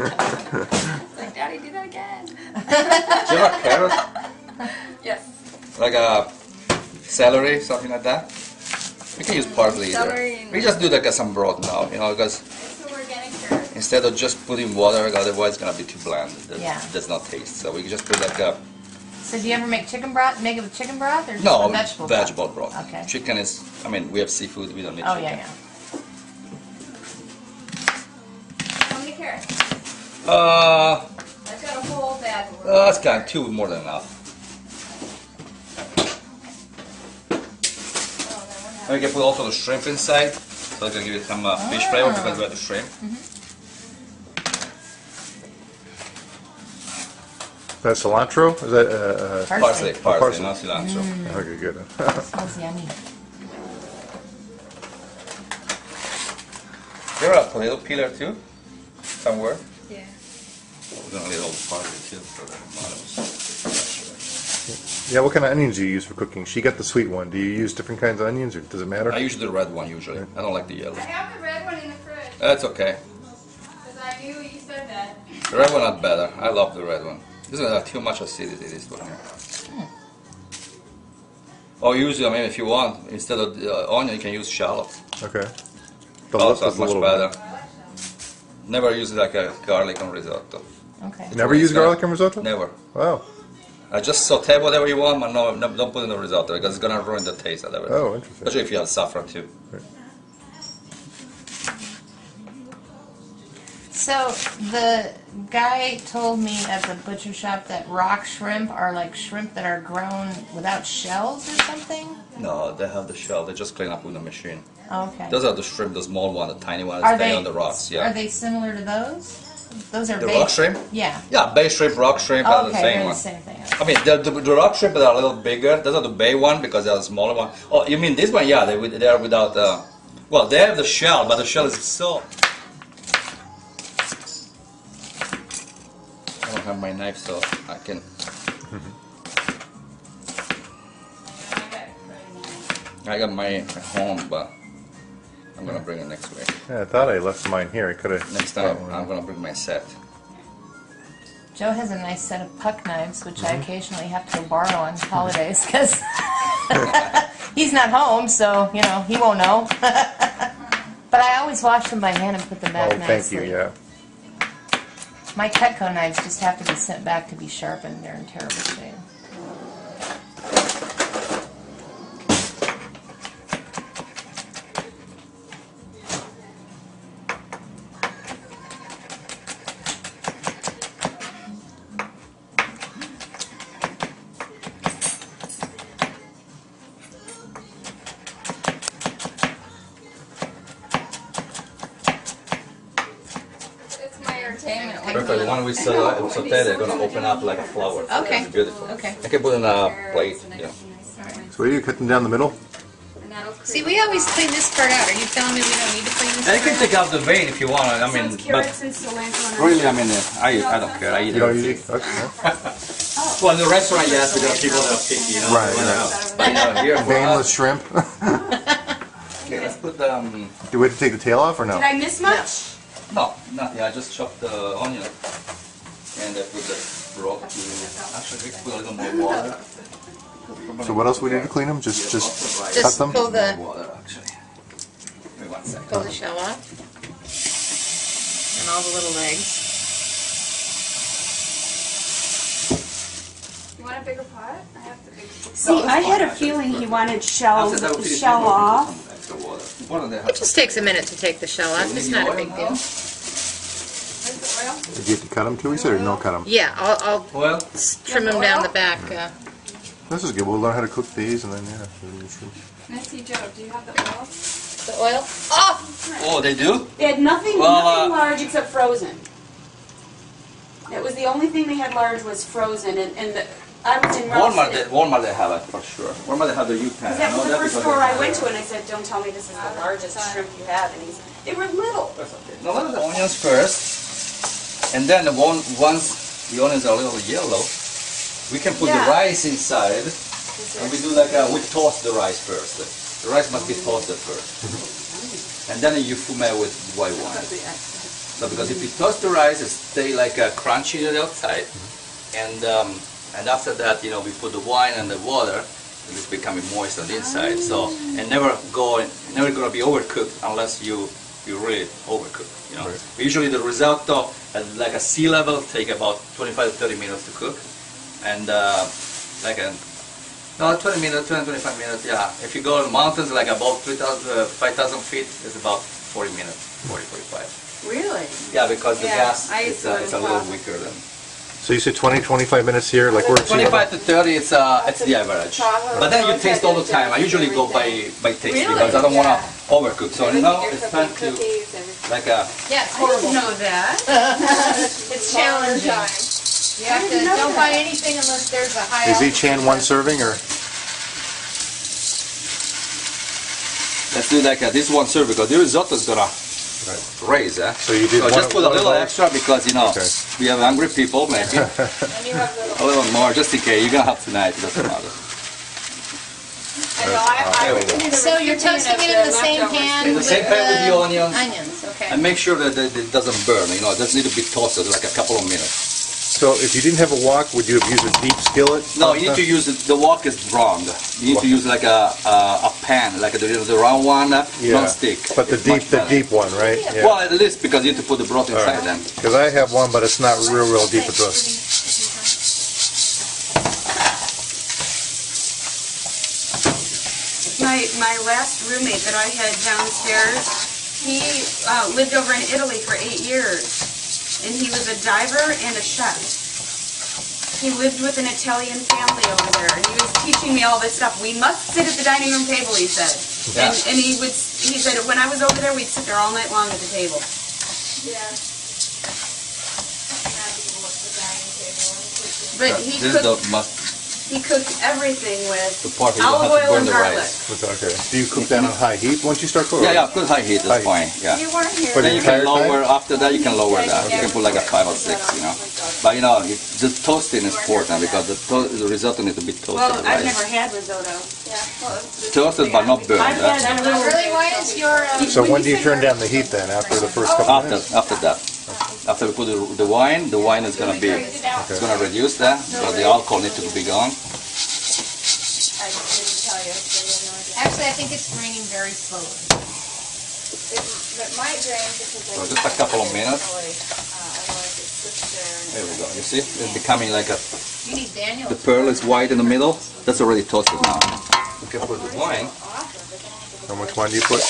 Like, Daddy, do that again. Do you have a carrot? Yes. Like a celery, something like that? We can use parsley either. We just do like some broth now, you know, because So we're getting carrots. instead of just putting water, otherwise it's gonna be too bland. Yeah. Does not taste. So we can just put like a So do you ever make chicken broth? Make it with chicken broth or just no with vegetable broth? Okay. Chicken is. I mean, we have seafood. We don't need Oh chicken. yeah. How many carrots? Uh, I've got a whole bag. that's kind of two more than enough. And we can put also the shrimp inside, so I can give it some fish flavor because we have the shrimp. That's cilantro? Is that Parsley, parsley. not cilantro. Okay, good. Smells yummy. You have a potato peeler too, somewhere. Yeah. We're gonna need all the parsley too for the tomatoes. Yeah, what kind of onions do you use for cooking? She got the sweet one. Do you use different kinds of onions, or does it matter? I use the red one usually. I don't like the yellow. I have the red one in the fridge. That's okay. Because I knew you said that. The red one not better. I love the red one. This doesn't have too much acidity. This one here. Or usually, I mean, if you want, instead of onion, you can use shallots. Okay. The Also, lip is a much little better. Never use like a garlic on risotto. Okay. You never use garlic in risotto? Never. Wow. Just saute whatever you want, but no, don't put it in the risotto because it's gonna ruin the taste of everything. Oh, interesting. Especially if you have saffron too. So the guy told me at the butcher shop that rock shrimp are like shrimp that are grown without shells or something. No, they have the shell. They just clean up with the machine. Okay. Those are the shrimp, the small one, the tiny one, Are that stay they on the rocks. Yeah. Are they similar to those? Those are The baked. rock shrimp? Yeah. Yeah, bay shrimp, rock shrimp, Oh, are okay, the same they're one. the same thing. I mean, the rock shrimp are a little bigger. Those are the bay one because they are the smaller one. Oh, you mean this one? Yeah, they are without. Well, they have the shell, but the shell is so. I don't have my knife, so I can. I got mine at home, but I'm gonna bring it next week. Yeah, I thought I left mine here. I could have. Next time, I'm gonna bring my set. Joe has a nice set of puck knives, which I occasionally have to go borrow on holidays because he's not home, so you know he won't know. But I always wash them by hand and put them back Oh, nicely. thank you. Yeah. My Cutco knives just have to be sent back to be sharpened. They're in terrible shape. It's my entertainment. Perfect. The one we saute, they're gonna open up like a flower. Okay. It's beautiful. Okay. I can put in a plate. Yeah. So what do you cut them down the middle? See, we always clean this part out. Are you telling me we don't need to clean this And you part can take out the vein if you want. I mean, but and cilantro. really, I mean, I don't care. I eat You don't everything. usually. Okay. Well, in the restaurant, yes, because people that are picky, you know. Right, But here for Veinless us, shrimp. okay, let's put the. Do we have to take the tail off or no? Did I miss much? No, not yeah. I just chopped the onion and I put the broth. Actually, we put a little more water. So what else we need to clean them? Just cut Just them. pull the Water, actually. Give me 1 second. pull the shell off and all the little legs. You want a bigger pot? I have the big. See, I had a feeling he wanted shell off. It just takes a minute to take the shell off. It's not a big deal. Where's the oil? Did you have to cut them too? He said or no cut them. Yeah, I'll Well, trim them down the back. This is good. We'll learn how to cook these and then yeah. Nancy, Joe, do you have the oil? The oil. oh, they do? They had nothing, Well, nothing large except frozen. That was the only thing they had large was frozen, and I was in Walmart they have it for sure. Walmart they have the U-pan. That was the first store I went to, and I said, "Don't tell me this is the largest shrimp you have." And they were little. That's okay. Now let the onions first, and then once the onions are a little yellow, we can put the rice inside, and we do like we toast the rice first. The rice must be toasted first, and then you fume with white wine. So because if you toast the rice, it stay like crunchy on the outside, and after that, you know, we put the wine and the water, and it's becoming moist on the inside. So and never gonna be overcooked unless you really overcook. You know, Right. usually the risotto at like a sea level take about 25 to 30 minutes to cook, and like a no, 20 minutes, 25 minutes, yeah. If you go to the mountains, like about 5,000 feet, it's about 40 minutes, 40, 45. Really? Yeah, because the Yeah, gas I it's used to a little love- weaker than. So you said 20, 25 minutes here, like we're 25 to 30, it's the average. But then you taste all the time. I usually go by taste Really? because I don't want to overcook. So now it's time to like a. Yeah, it's I didn't horrible. know that. It's challenging. You have to don't buy anything unless there's a high. Is each hand one serving or? Let's do like this one serve because the risotto is gonna raise. So you did just put a one little of those? extra because you know Okay. we have hungry people maybe. And you have A little more just in case. You're gonna have tonight. It doesn't matter. I know, I There we go. need a So you're recipient toasting of it in the same leftovers. pan In the same pan with the onions. Onions, okay. And make sure that it doesn't burn. You know, it just need to be toasted like a couple of minutes. So if you didn't have a wok, would you have used a deep skillet? No, you need to use the wok is wrong. You need to use like a pan, like the round one, non-stick. But the It's much better. deep one, right? Yeah. Well, at least because you need to put the broth inside then. Because I have one, but it's not real deep. It's a, My last roommate that I had downstairs, he lived over in Italy for 8 years, and he was a diver and a chef. He lived with an Italian family over there, and he was teaching me all this stuff. We must sit at the dining room table, he said. Yeah. And he said when I was over there, we'd sit there all night long at the table. But he This is the cooked, must. he cooked everything with The part where you olive don't have to oil burn and the garlic. rice. okay. Do you cook that on high heat once you start cooking? Yeah, put high heat. That's High fine. Yeah. You weren't here. For Then the you can entire lower. time? After that, you can lower that. You can put like a 5 or 6. You know. But you know, the toasting is important because the risotto needs to be toasted. Well, I've right? never had risotto. Toasted but not burned. I've had a little. Really, why is your So when do you turn down the heat then? After the first couple minutes? After that. After we put the wine is gonna be it's gonna reduce that because the alcohol needs to be gone. Actually, I think it's draining very slowly. It might drain because So just a couple of minutes. otherwise it sits there. There we go. You see, it's becoming like You need Daniel. the pearl is white in the middle. That's already toasted now. We can put the wine. How much wine do you put?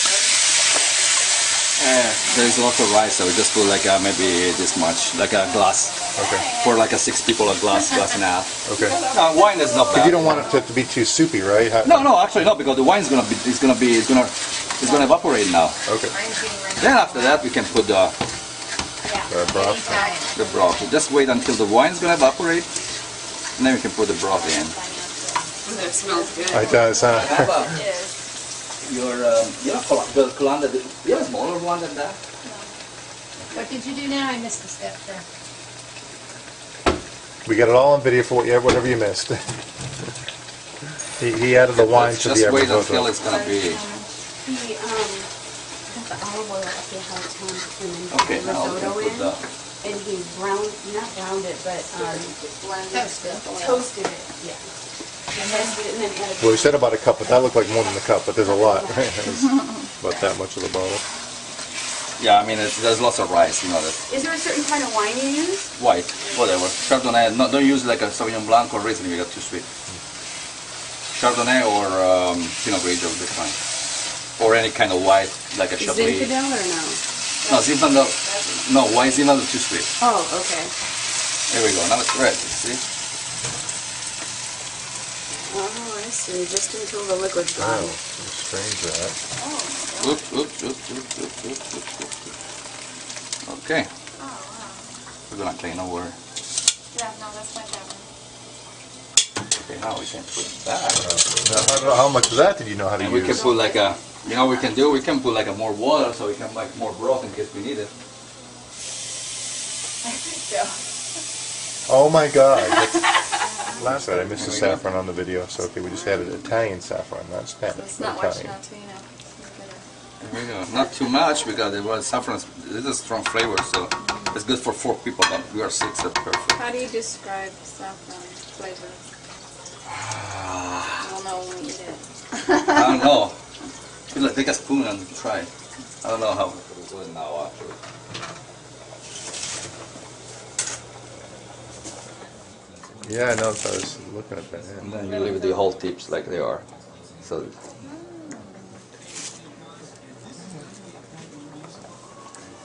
There's lots of rice, so we just put like maybe this much, like a glass. Okay. For like a 6 people, a glass and a half. Okay. Wine is not Because you bad. don't want it to be too soupy, right? No, actually no, because the wine's gonna evaporate now. Okay. Mine's getting ready. Then after that, we can put the Broth. broth. So just wait until the wine's gonna evaporate, and then we can put the broth in. That smells good. It does, huh? Your the colander, do you have a smaller one than that? What did you do now? I missed the step there. We got it all on video for whatever you missed. He added the wine Let's to just the wait until risotto. it's gonna be. He got the olive oil up the high time and then put Okay, the now we can risotto put in, the. and he not browned it, but Toasted. toasted it. Yeah. Toasted it and then added. Well, we said about a cup, but that looked like more than a cup, but there's a lot. There's about that much of the bottle. Yeah, I mean there's lots of rice, you know that. Is there a certain kind of wine you use? White, whatever. Chardonnay. No, don't use like a Sauvignon Blanc or Riesling. You got too sweet. Chardonnay or Pinot Grigio will be fine. Or any kind of white, like a Chablis. Zinfandel or no? No, Zinfandel. No, white Zinfandel is too sweet. Oh, okay. There we go. Now it's ready. See? Oh, I see. Just until the liquid's Oh, gone. strange that. Oops. Okay. We're gonna clean over. Yeah, no, that's my favorite. Okay, now we can put that. Now, how much of that did you know how to And we can use? put like a, you know, we can put like a more water so we can make more broth in case we need it. Oh my God. Last night I missed the saffron on the video, so okay, we just added Italian saffron, not Spanish, It's but not much Italian. now, too, you know. There we go. Not too much because it was saffron. This is a strong flavor, so it's good for 4 people. But we are 6, that's perfect. How do you describe saffron flavor? We'll know when we eat it. I don't know. Feel like take a spoon and try. I don't know how we do it now actually. Yeah, I know. So I was looking at that. And Yeah. then you leave the whole tips like they are. So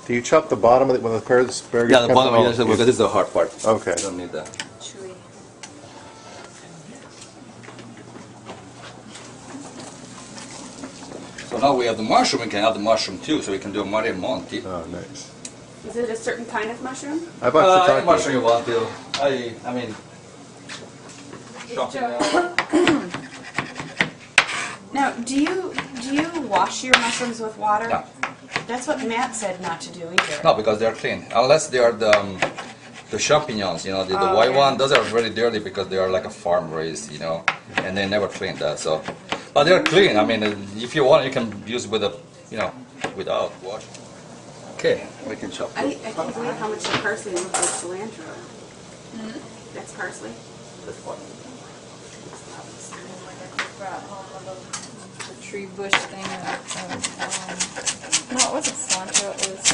Do you chop the bottom of it when the asparagus? yeah, the comes bottom out? of it, because this is the hard part. Okay. You don't need that. Chewy. So now we have the mushroom. We can have the mushroom too, so we can do a Maria Monti. Oh, nice. Is it a certain kind of mushroom? I bought Any shiitake. mushroom you want to. I mean, shopping now. Now, do you wash your mushrooms with water? No. That's what Matt said not to do either. No, because they are clean. Unless they are the champignons, you know, the Oh, white yeah. one. Those are very dirty because they are like a farm raised, you know, and they never clean that. So, but they are clean. I mean, if you want, you can use with a, you know, without wash. Okay, we can chop. I can't believe how much the parsley looks like cilantro. That's parsley. That's fine. Brought home a little the tree bush thing. No, it wasn't cilantro. It was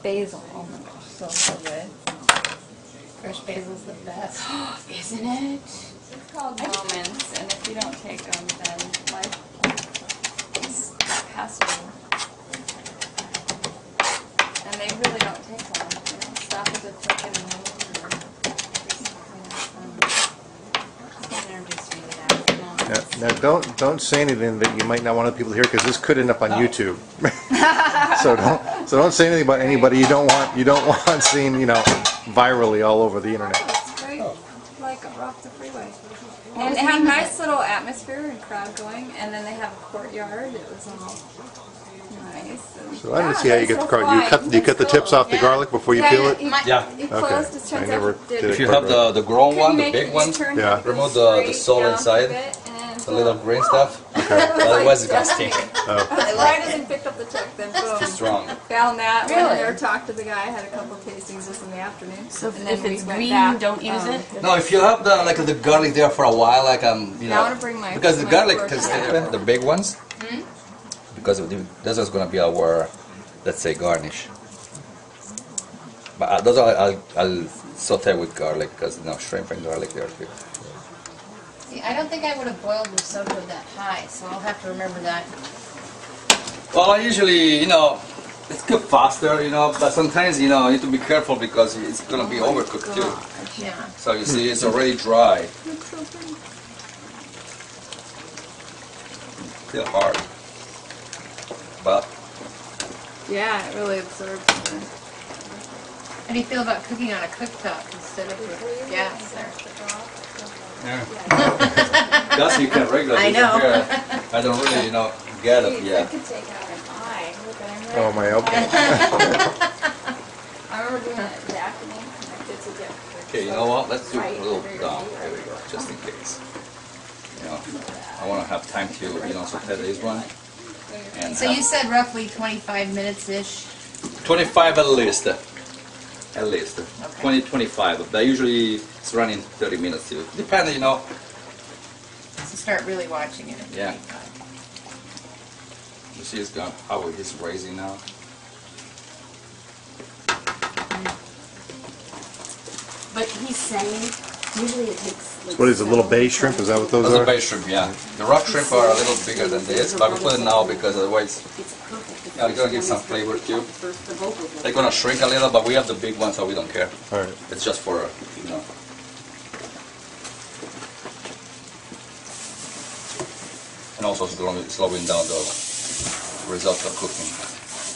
basil. Oh my gosh, so good. Fresh basil's the best. Isn't it? It's called moments, and if you don't take them, then life is passive. And they really don't take long. You know, stop at the chicken and then introduce me to that. Now, don't say anything that you might not want other people to hear because this could end up on YouTube. so don't say anything about anybody you don't want seen, you know, virally all over the internet. It's great, like off the freeway. And they have a nice little atmosphere and crowd going, and then they have a courtyard. It was all nice. And So I didn't see how you get the garlic. You cut the It's tips cool. off the garlic before you peel it. Yeah. It closed his I never transaction. did If it. you have the grown one, the big one, Yeah. remove the soul inside, the little green stuff. Otherwise, it's gonna stink. Right as he picked up the check, then boom. Too strong. Found that. Went Really? in there, talked to the guy. Had a couple tastings just in the afternoon. So And then if we it's went green, back, don't use it? No, if you have the garlic there for a while, like you Now I know, wanna bring my- because the my garlic fork can out. stay there, the big ones, because this is gonna be our, let's say, garnish. But those I'll saute with garlic because you know shrimp and garlic they are good. See, I don't think I would have boiled risotto that high, so I'll have to remember that. Well, I usually, you know, it's cooked faster, you know, but sometimes, you know, you need to be careful because it's gonna be overcooked too. Yeah. So you see, it's already dry. Looks so pretty. Still hard, but Yeah, it really absorbs the How do you feel about cooking on a cooktop instead of with gas there? that's you can regulate. I know. I don't really, you know, get it I yet. could take out an eye. Look, I'm Oh my okay. I remember doing that vacuuming connected to get. Okay, you know what? Let's do Right. a little down. There we go, just in case. You know, I want to have time to, you know, saute this one. And So you said roughly 25 minutes-ish? 25 at least. At least. 20, 25. But usually it's running 30 minutes too. Depending, you know. So start really watching it. Yeah. You see it's gone, how it's raising now. But he's saying usually it takes. Like, What is it, little bay shrimp? Is that what those Those are are? bay shrimp, yeah. The rock shrimp are a little bigger than this, but we put it now because otherwise It's perfect. yeah, we're gonna give some flavor too. The vocal. They're gonna shrink a little, but we have the big one, so we don't care. All right. It's just for, you know. And also slowing down the risotto cooking.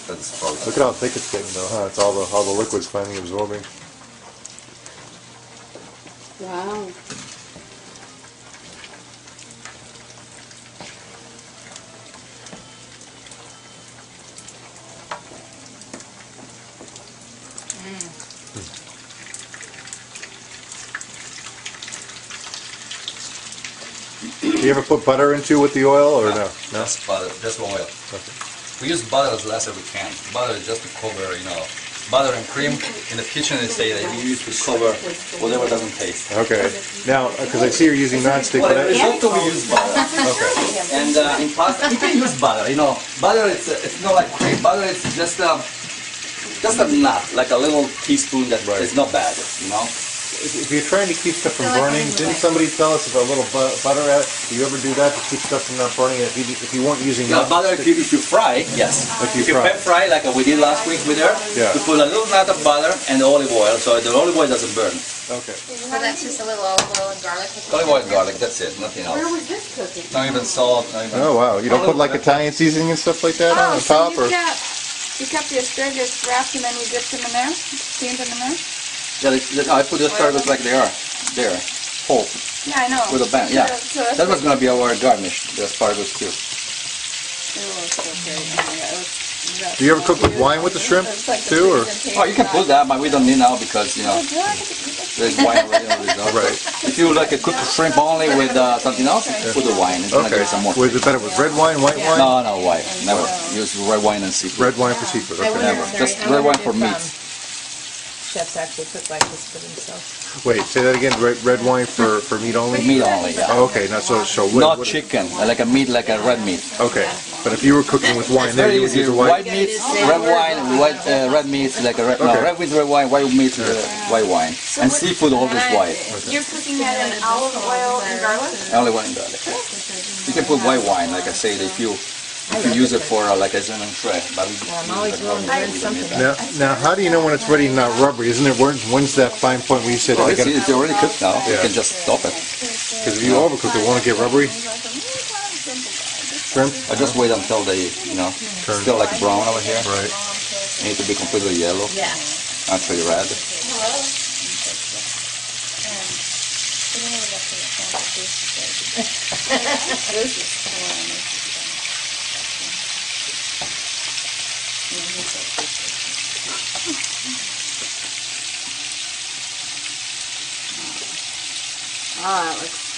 That's probably. Look at how thick it's getting, though, huh? It's all the liquid's finally absorbing. Wow. Do you ever put butter into with the oil or no? No. Just butter, just oil. Okay. We use butter as less as we can. Butter is just to cover, you know, butter and cream. In the kitchen, they say that we use to cover whatever doesn't taste. Okay. Now, because I see you're using nonstick, Well, but in risotto we use butter. okay. And in pasta, you can use butter. You know, butter it's not like cream. Butter is just a nut, like a little teaspoon that Right. is not bad. You know. If you're trying to keep stuff from burning, didn't somebody tell us about a little butter? Do you ever do that to keep stuff from not burning? If you weren't using Yeah, butter if you fry, yes. Like you if you fry. pan fry like we did last week with her, Yeah. you put a little nut of butter and olive oil, so the olive oil doesn't burn. Okay. So that's just a little olive oil and garlic. Olive oil and garlic, that's it, nothing else. Where was this cooking? Not even salt, not even... Oh wow! You don't put like Italian seasoning and stuff like that on so top, or you kept the asparagus wrapped and then you dipped them in there, steamed them in there? Yeah, I put the asparagus like they are, there, whole, Yeah, I know. with a bang, yeah. So that's That was going to be our garnish, the asparagus too. do you ever cook with wine with the shrimp too, or? Oh, you can put that, but we don't need now because, you know, there's wine already on the risotto. Right. If you like to cook the shrimp only with something else, you put the wine. It's gonna Okay. give it some more. Was it better with red wine, white wine? No, white. Never. Use red wine and seafood. Red wine for seafood. I Okay. wonder Never. if Just I red wonder wine for if, meat. Chefs actually cook like this for themselves. Wait, say that again. Red wine for meat only. Meat only, yeah. Oh, okay. Not so. Not chicken, like a meat, like a red meat. Okay. But if you were cooking with wine, there Very you would easy. use a White white. meat, red wine, red meat, like a red, no, Okay. red with red wine, white meat, white wine. And seafood always white. You're cooking that in olive oil and garlic? Only one garlic. You can put white wine, like I said, if you use it for like a cinnamon tray. But we I'm always willing to learn something. Now, how do you know when it's ready and not rubbery? Isn't there when's that fine point where you said Oh, I got? it's already cooked now. You Yeah. can just stop it. Because if you overcook it, won't it get rubbery? Shrimp. I just wait until they, you know, still like brown over here. Right. Need to be completely yellow. Yeah. Actually red.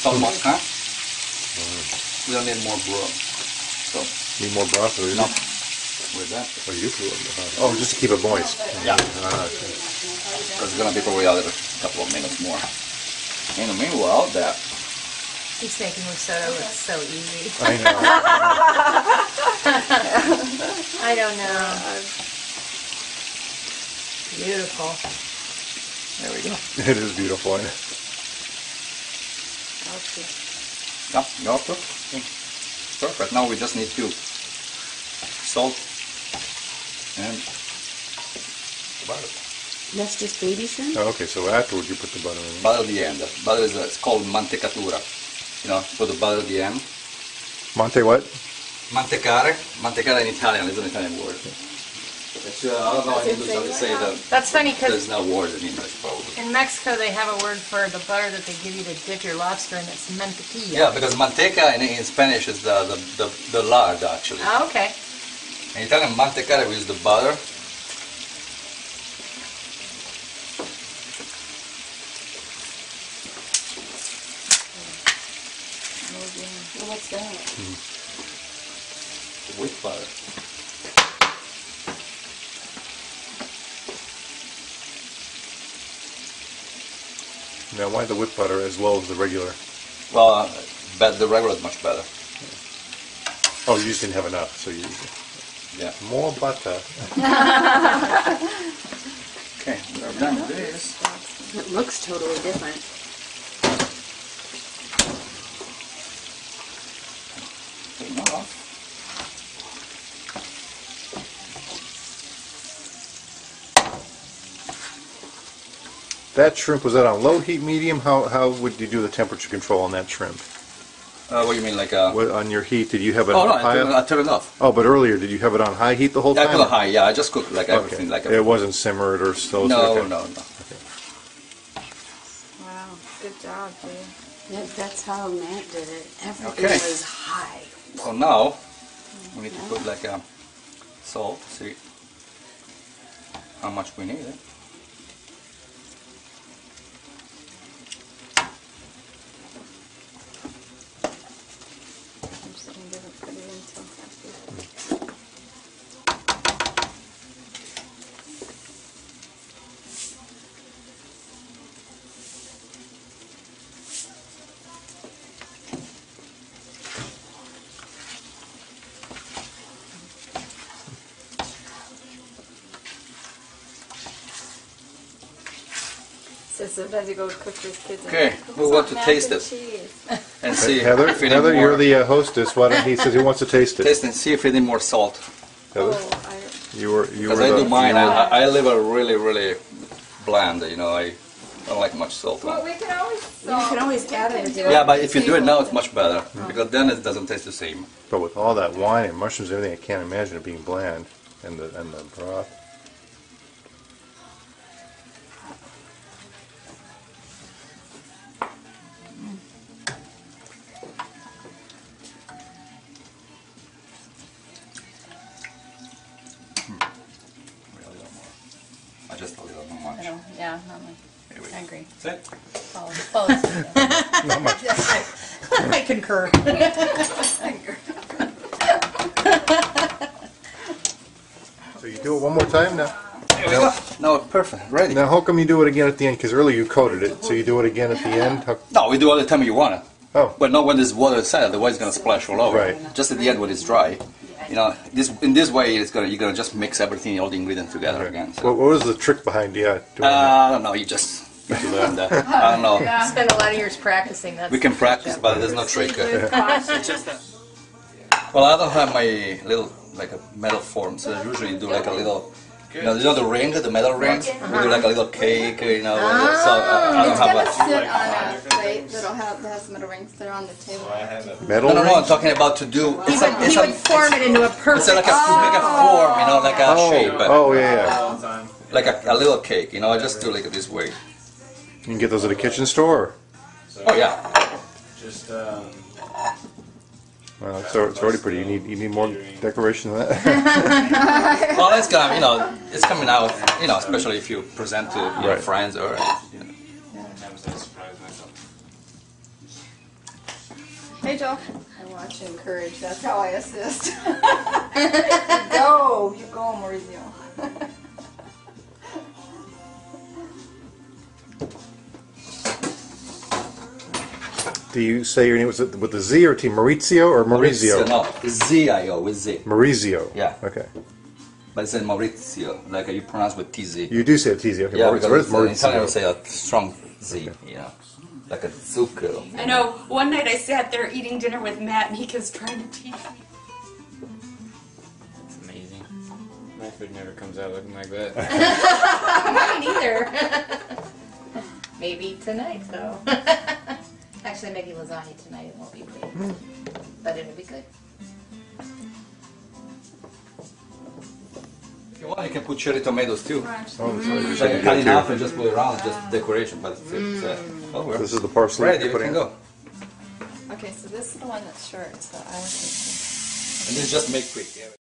Almost, huh? We don't need more broth. So, Need more broth, or is no. it? With that, Oh, you do. Oh, just to keep it moist. yeah. Ah, okay. It's gonna be probably another couple of minutes more. In the meanwhile, that He's making risotto look so easy. I know. I don't know. Beautiful. there we go. It is beautiful. Isn't it? Yeah, you're all cooked. Perfect. Now we just need to salt and butter. That's just baby shrimp? Oh, okay, so afterwards you put the butter in. Butter at the end. Butter is it's called mantecatura. You know, put the butter at the end. Monte what? Mantecare. Mantecare in Italian is an Italian word. It's, I don't know in English how to say that. That's funny because There's no word in English probably. in Mexico they have a word for the butter that they give you to dip your lobster in. It's mantequilla. Yeah, because manteca in Spanish is the lard actually. Oh, okay. In Italian, mantecare we use the butter. What's that? With butter. Now, why the whipped butter as well as the regular? Well, but the regular is much better. Oh, you just didn't have enough, so you Yeah. more butter. Okay, we're done with this. It looks totally different. Take more off. That shrimp, was that on low heat, medium? How would you do the temperature control on that shrimp? What do you mean, like What, on your heat, did you have it Oh no, on high? I turn it off. Oh, but earlier, did you have it on high heat the whole I time? put it high. Yeah, I just cook like everything, Okay. like It wasn't simmered or so. No, okay. no. Wow, good job, dude. That's how Matt did it. Everything Okay. was high. So now we need to put like salt. See how much we need. So sometimes you go cook for his kids. Okay, we want to taste it and see Heather, if it Heather, need you're more. the hostess. Why don't he says he wants to taste it? Taste and see if it need more salt. Heather, Oh, you were Because I do mine, I live a really bland. You know, I don't like much salt. well, we can always. You can always add it. Yeah, but if you do it now, it's much better because then it doesn't taste the same. But with all that wine and mushrooms and everything, I can't imagine it being bland. And the broth. I just a little not I much. don't, yeah, not much. Here we I agree. That's it. Follow Not much. I concur. So you do it one more time now. There we go. No, perfect. Ready. Now, how come you do it again at the end? Because earlier you coated it, so you do it again at the end. No, we do all the time you want it. Oh, But not when there's water inside, otherwise it's gonna splash all over. Right. Just at the end when it's dry. You know, in this way you're gonna just mix everything, all the ingredients together again. So. what was the trick behind doing that? I don't know. You just need to learn that. I don't know. Spend a lot of years practicing. That's We can practice, but there's no trick. With caution. Well, I don't have my little like a metal form, so I usually do like a little. You know the ring, the metal ring. We do like a little cake, you know. So I don't It's have gonna a. sit on a plate that has metal rings that are on the table. Metal No, I'm rings? talking about to do. He would form it into a It's perfect. like make a form, you know, like a shape, Oh, yeah. like a little cake, you know. I just do like this way. You can get those at a kitchen store. Oh yeah. Just Well, it's already pretty. You need more decoration than that. Well, it's gonna, you know, it's coming out, you know, especially if you present to your Right. friends or. You know. I was that surprised myself. Hey, Joe. I watch and encourage. That's how I assist. You go, Maurizio. Do you say your name with the Z or T? Maurizio or Maurizio? No, Z-I-O with Z. Maurizio. Yeah. Okay. But it's in Maurizio, like you pronounce with TZ. You do say TZ. Okay. Yeah, Maurizio. because Where's in Italian we Maurizio? say a strong Z, you know, like a zucchero. I know. One night I sat there eating dinner with Matt, and he keeps trying to teach me. It's amazing. My food never comes out looking like that. Mine either. Maybe tonight, though. Actually, maybe lasagna tonight. It won't be great, but it'll be good. If you want, you can put cherry tomatoes too. Oh, that's right. So you cut it off and just put it around, just decoration. But it's, oh, we're This is the parsley. ready. you're We putting can in. go. Okay, so this is the one that's short, so I will take this. And then just make quick. Yeah.